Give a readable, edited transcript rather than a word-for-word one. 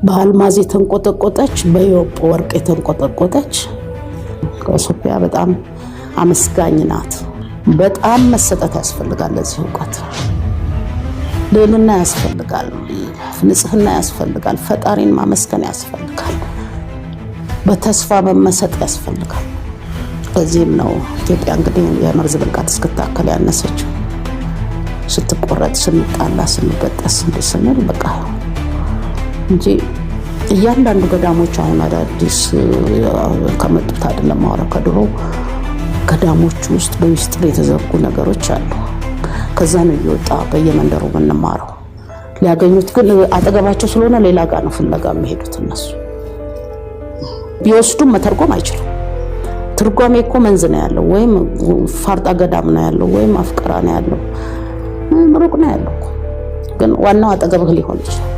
በአልማዝ የተንቆጠቆጠች በዮጵ ወርቅ የተንቆጠቆጠች ኢትዮጵያ በጣም አመስጋኝ ናት። በጣም መሰጠት ያስፈልጋል። ለዚህ ዕውቀት ልዕልና ያስፈልጋል፣ ንጽህና ያስፈልጋል፣ ፈጣሪን ማመስገን ያስፈልጋል፣ በተስፋ መመሰጥ ያስፈልጋል። በዚህም ነው ኢትዮጵያ እንግዲህ የመርዝ ብልቃት እስክታከል ያነሰችው። ስትቆረጥ፣ ስንጣላ፣ ስንበጠስ እንድስንል በቃ እንጂ እያንዳንዱ ገዳሞች አሁን አዳዲስ ከመጡት አይደለም ማውራት ከድሮ ገዳሞች ውስጥ በሚስጥር የተዘጉ ነገሮች አሉ። ከዛ ነው እየወጣ በየመንደሩ የምንማረው። ሊያገኙት ግን አጠገባቸው ስለሆነ ሌላ ጋር ነው ፍለጋ የሚሄዱት። እነሱ ቢወስዱም መተርጎም አይችሉም። ትርጓሜ እኮ መንዝ ነው ያለው፣ ወይም ፋርጣ ገዳም ነው ያለው፣ ወይም አፍቀራ ነው ያለው፣ ሩቅ ነው ያለው። ግን ዋናው አጠገብህ ሊሆን ይችላል።